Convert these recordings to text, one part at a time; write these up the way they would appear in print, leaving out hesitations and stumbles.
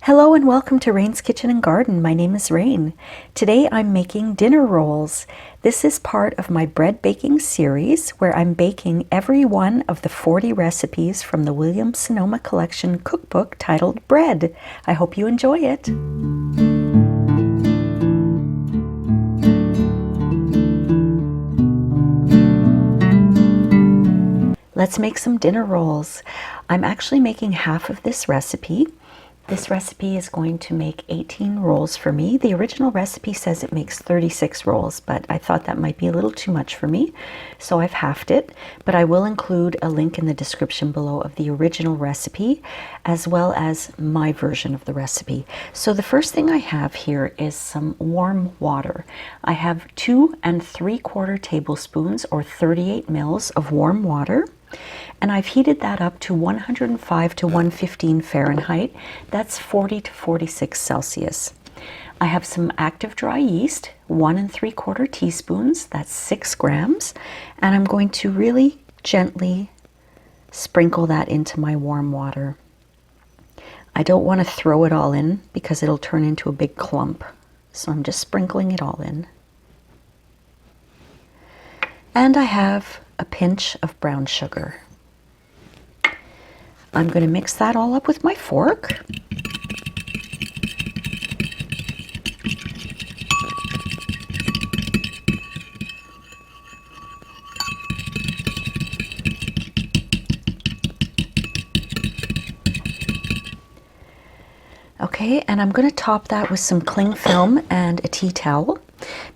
Hello and welcome to Rain's Kitchen and Garden. My name is Rain. Today I'm making dinner rolls. This is part of my bread baking series where I'm baking every one of the 40 recipes from the Sonoma collection cookbook titled Bread. I hope you enjoy it. Let's make some dinner rolls. I'm actually making half of this recipe. This recipe is going to make 18 rolls for me. The original recipe says it makes 36 rolls, but I thought that might be a little too much for me, so I've halved it. But I will include a link in the description below of the original recipe, as well as my version of the recipe. So the first thing I have here is some warm water. I have 2 3/4 tablespoons or 38 mils of warm water. And I've heated that up to 105 to 115 Fahrenheit. That's 40 to 46 Celsius. I have some active dry yeast, 1 3/4 teaspoons, that's 6 grams. And I'm going to really gently sprinkle that into my warm water. I don't want to throw it all in because it'll turn into a big clump. So I'm just sprinkling it all in. And I have a pinch of brown sugar. I'm going to mix that all up with my fork. Okay, and I'm going to top that with some cling film and a tea towel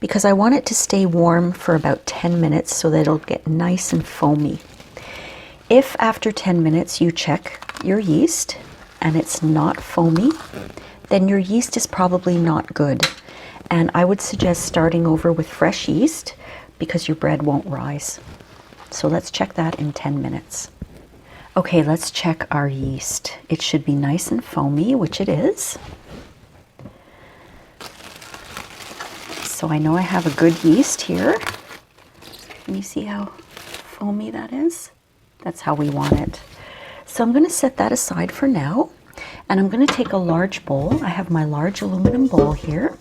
because I want it to stay warm for about 10 minutes so that it'll get nice and foamy. If after 10 minutes you check your yeast and it's not foamy, then your yeast is probably not good. And I would suggest starting over with fresh yeast because your bread won't rise. So let's check that in 10 minutes. Okay, let's check our yeast. It should be nice and foamy, which it is. So I know I have a good yeast here. Can you see how foamy that is? That's how we want it. So I'm going to set that aside for now. And I'm going to take a large bowl. I have my large aluminum bowl here.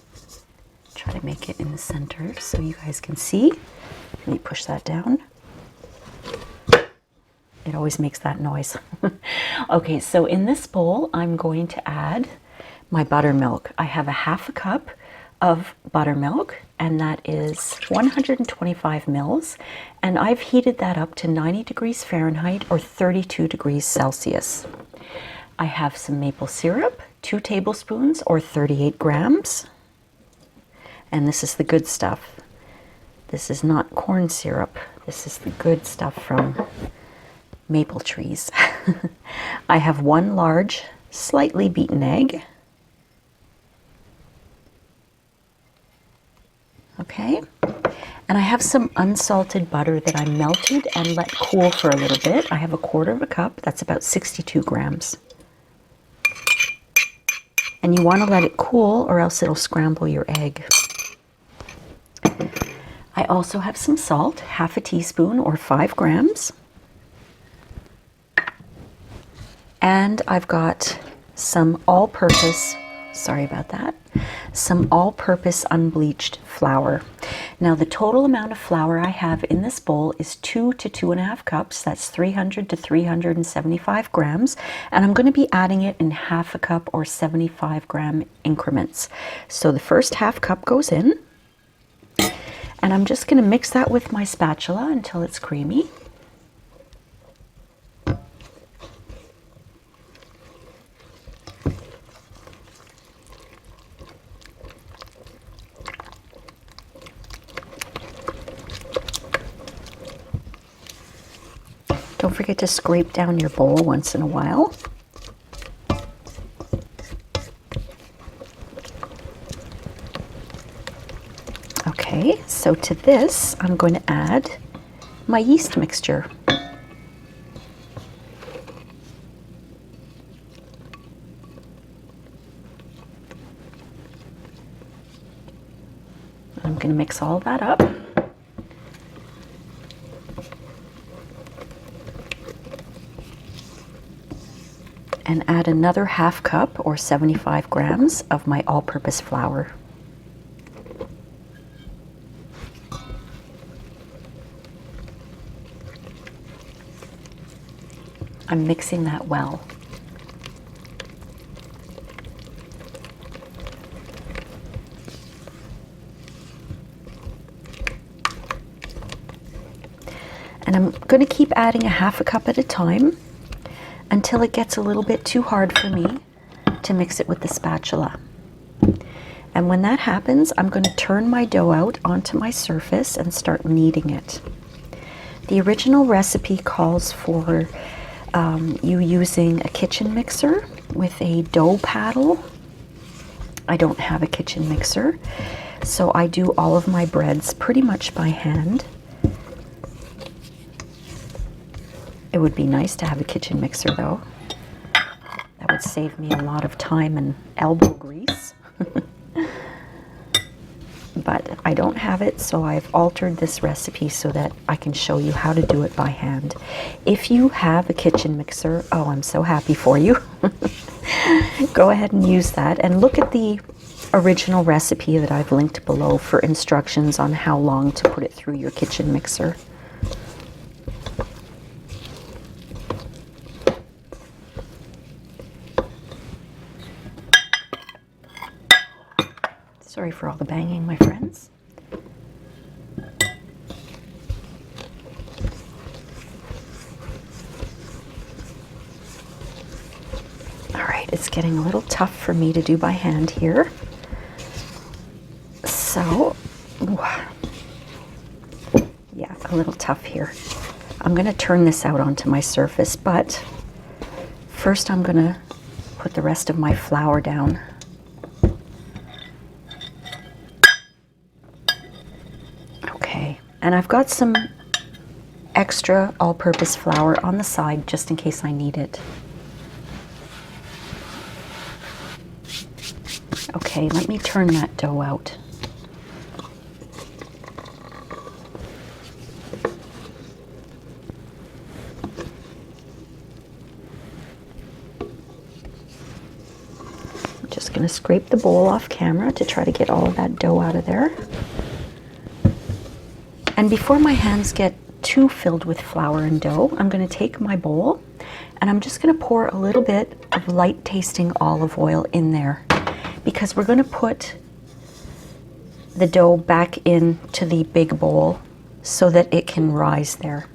Try to make it in the center so you guys can see. Let me push that down. It always makes that noise. Okay, so in this bowl, I'm going to add my buttermilk. I have a half a cup of buttermilk, and that is 125 mils, and I've heated that up to 90 degrees Fahrenheit or 32 degrees Celsius. I have some maple syrup, 2 tablespoons or 38 grams, and this is the good stuff. This is not corn syrup. This is the good stuff from maple trees. I have 1 large, slightly beaten egg. Okay, and I have some unsalted butter that I melted and let cool for a little bit. I have 1/4 cup, that's about 62 grams. And you want to let it cool or else it'll scramble your egg. I also have some salt, 1/2 teaspoon or 5 grams. And I've got some all-purpose, sorry about that, some all-purpose unbleached flour. Now the total amount of flour I have in this bowl is 2 to 2.5 cups. That's 300 to 375 grams. And I'm going to be adding it in 1/2 cup or 75 gram increments. So the first 1/2 cup goes in. And I'm just going to mix that with my spatula until it's creamy. Don't forget to scrape down your bowl once in a while. Okay, so to this, I'm going to add my yeast mixture. I'm going to mix all that up. and add another half cup or 75 grams of my all-purpose flour. I'm mixing that well. And I'm going to keep adding a half a cup at a time until it gets a little bit too hard for me to mix it with the spatula. And when that happens, I'm going to turn my dough out onto my surface and start kneading it. The original recipe calls for you using a kitchen mixer with a dough paddle. I don't have a kitchen mixer, so I do all of my breads pretty much by hand. It would be nice to have a kitchen mixer though. That would save me a lot of time and elbow grease. But I don't have it, so I've altered this recipe so that I can show you how to do it by hand. If you have a kitchen mixer, oh, I'm so happy for you. Go ahead and use that, and look at the original recipe that I've linked below for instructions on how long to put it through your kitchen mixer. Sorry for all the banging, my friends. All right, it's getting a little tough for me to do by hand here. So, yeah, a little tough here. I'm going to turn this out onto my surface, but first I'm going to put the rest of my flour down. And I've got some extra all-purpose flour on the side just in case I need it. Okay, let me turn that dough out. I'm just going to scrape the bowl off camera to try to get all of that dough out of there. And before my hands get too filled with flour and dough, I'm going to take my bowl and I'm just going to pour a little bit of light tasting olive oil in there, because we're going to put the dough back into the big bowl so that it can rise there.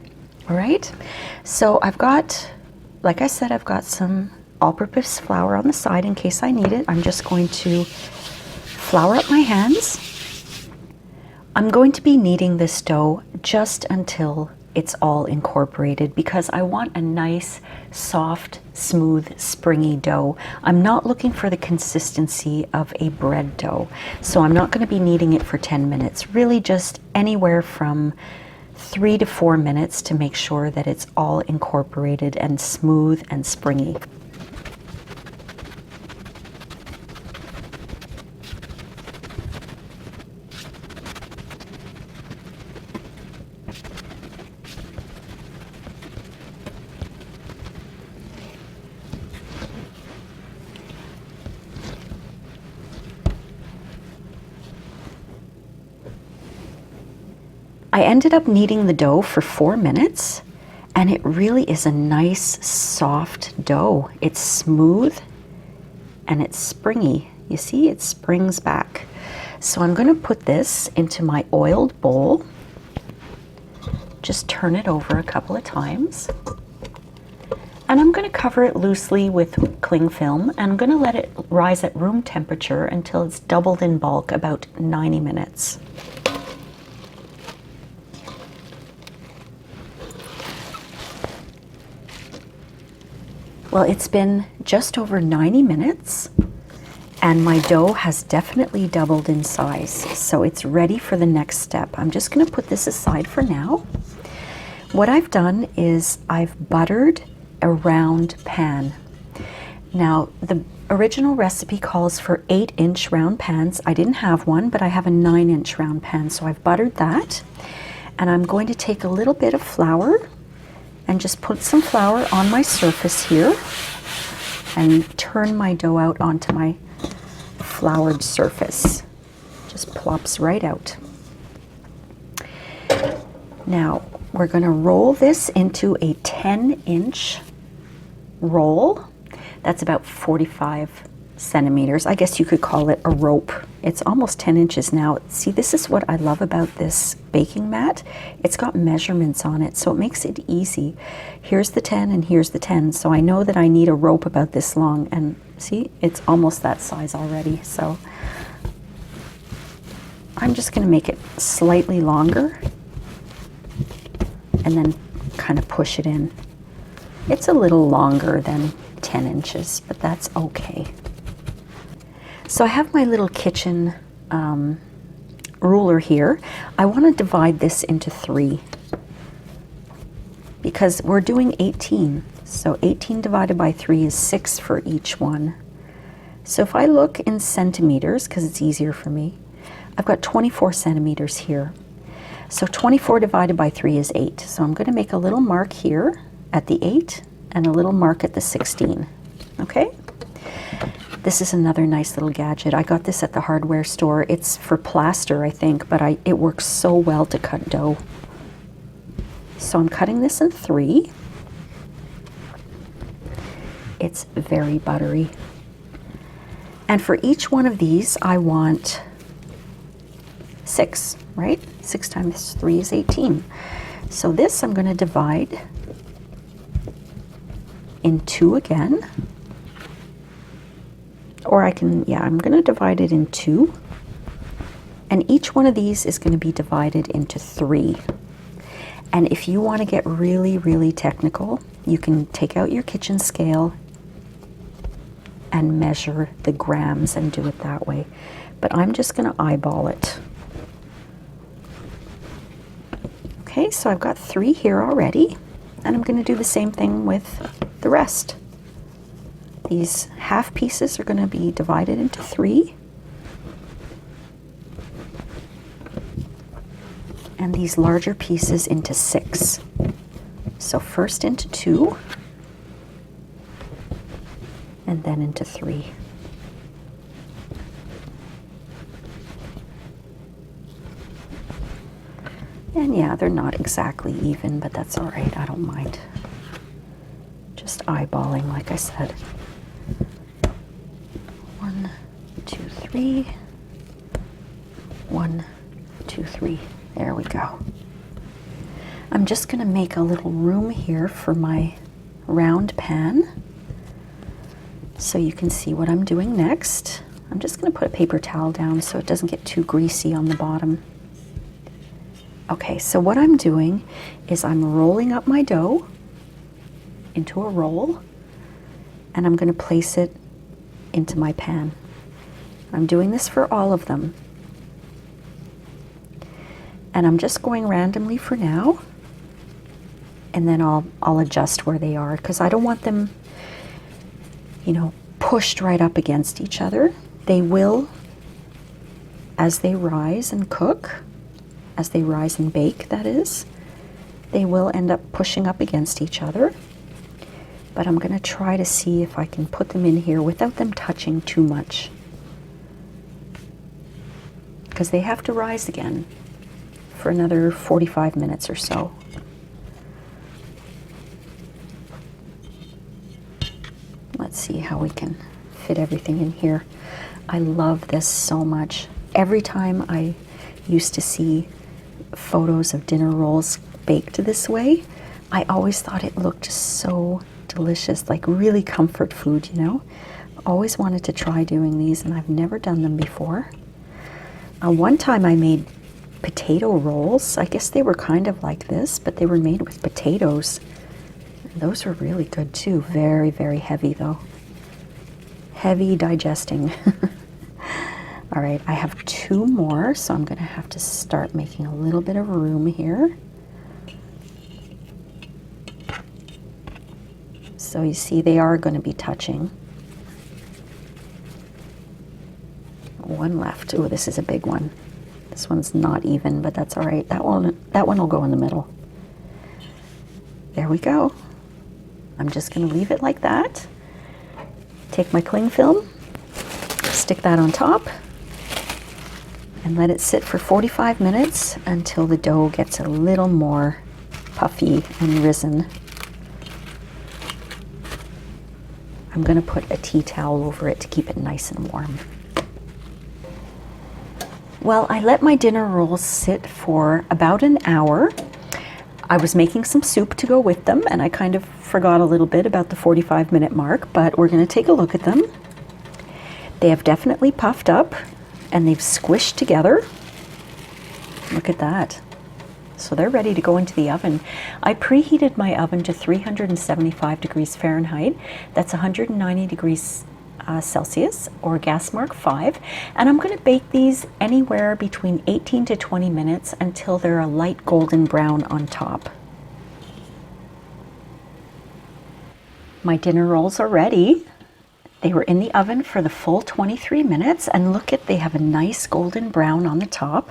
All right, so I've got, like I said, I've got some all-purpose flour on the side in case I need it. I'm just going to flour up my hands. I'm going to be kneading this dough just until it's all incorporated, because I want a nice, soft, smooth, springy dough. I'm not looking for the consistency of a bread dough, so I'm not going to be kneading it for 10 minutes. Really just anywhere from 3 to 4 minutes to make sure that it's all incorporated and smooth and springy. I ended up kneading the dough for 4 minutes, and it really is a nice, soft dough. It's smooth and it's springy. You see, it springs back. So I'm going to put this into my oiled bowl. Just turn it over a couple of times. And I'm going to cover it loosely with cling film, and I'm going to let it rise at room temperature until it's doubled in bulk, about 90 minutes. Well, it's been just over 90 minutes and my dough has definitely doubled in size, so it's ready for the next step. I'm just going to put this aside for now. What I've done is I've buttered a round pan. Now, the original recipe calls for 8-inch round pans. I didn't have one, but I have a 9-inch round pan, so I've buttered that. And I'm going to take a little bit of flour and just put some flour on my surface here. and turn my dough out onto my floured surface. Just plops right out. Now we're going to roll this into a 10-inch roll. That's about 45 centimeters. I guess you could call it a rope. It's almost 10 inches now. See, this is what I love about this baking mat. It's got measurements on it, so it makes it easy. Here's the 10 and here's the 10. So I know that I need a rope about this long, and see, it's almost that size already. So I'm just going to make it slightly longer and then kind of push it in. It's a little longer than 10 inches, but that's okay. So I have my little kitchen ruler here. I want to divide this into 3 because we're doing 18. So 18 divided by 3 is 6 for each one. So if I look in centimeters, because it's easier for me, I've got 24 centimeters here. So 24 divided by 3 is 8. So I'm going to make a little mark here at the 8 and a little mark at the 16. Okay? This is another nice little gadget. I got this at the hardware store. It's for plaster, I think, but it works so well to cut dough. So I'm cutting this in 3. It's very buttery. And for each one of these, I want 6, right? 6 times 3 is 18. So this I'm going to divide in 2 again. Or I can, yeah, I'm going to divide it in 2. And each one of these is going to be divided into 3. And if you want to get really, really technical, you can take out your kitchen scale and measure the grams and do it that way. But I'm just going to eyeball it. Okay, so I've got 3 here already, and I'm going to do the same thing with the rest. These half pieces are going to be divided into 3. And these larger pieces into 6. So first into 2, and then into 3. And yeah, they're not exactly even, but that's all right. I don't mind. Just eyeballing, like I said. 1, 2, 3. 1, 2, 3. There we go. I'm just going to make a little room here for my round pan so you can see what I'm doing next. I'm just going to put a paper towel down so it doesn't get too greasy on the bottom. Okay, so what I'm doing is I'm rolling up my dough into a roll, and I'm going to place it into my pan. I'm doing this for all of them. And I'm just going randomly for now, and then I'll adjust where they are, because I don't want them, you know, pushed right up against each other. They will, as they rise and cook, as they rise and bake, that is, they will end up pushing up against each other. But I'm going to try to see if I can put them in here without them touching too much, because they have to rise again for another 45 minutes or so. Let's see how we can fit everything in here. I love this so much. Every time I used to see photos of dinner rolls baked this way, I always thought it looked so delicious, like really comfort food, you know. Always wanted to try doing these, and I've never done them before. One time I made potato rolls. I guess they were kind of like this, but they were made with potatoes. Those were really good too. Very, very heavy though. Heavy digesting. All right, I have 2 more, so I'm going to have to start making a little bit of room here. So you see they are going to be touching. 1 left. Oh, this is a big one. This one's not even, but that's all right. That one will go in the middle. There we go. I'm just going to leave it like that. Take my cling film, stick that on top, and let it sit for 45 minutes until the dough gets a little more puffy and risen. I'm going to put a tea towel over it to keep it nice and warm. Well, I let my dinner rolls sit for about an hour. I was making some soup to go with them, and I kind of forgot a little bit about the 45-minute mark, but we're going to take a look at them. They have definitely puffed up, and they've squished together. Look at that. So they're ready to go into the oven. I preheated my oven to 375 degrees Fahrenheit. That's 190 degrees Celsius, or gas mark 5. And I'm going to bake these anywhere between 18 to 20 minutes until they're a light golden brown on top. My dinner rolls are ready. They were in the oven for the full 23 minutes, and look at, they have a nice golden brown on the top.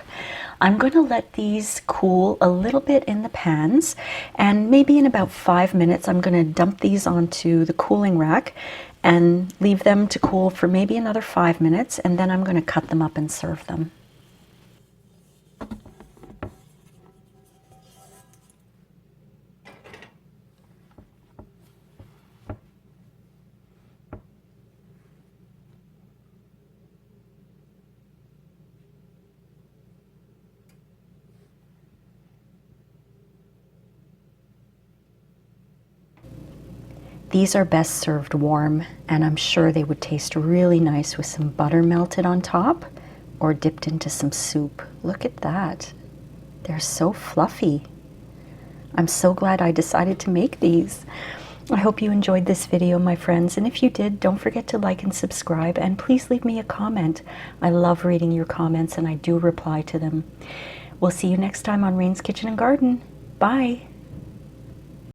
I'm going to let these cool a little bit in the pans, and maybe in about 5 minutes I'm going to dump these onto the cooling rack and leave them to cool for maybe another 5 minutes, and then I'm going to cut them up and serve them. These are best served warm, and I'm sure they would taste really nice with some butter melted on top or dipped into some soup. Look at that. They're so fluffy. I'm so glad I decided to make these. I hope you enjoyed this video, my friends, and if you did, don't forget to like and subscribe, and please leave me a comment. I love reading your comments, and I do reply to them. We'll see you next time on Rain's Kitchen and Garden. Bye.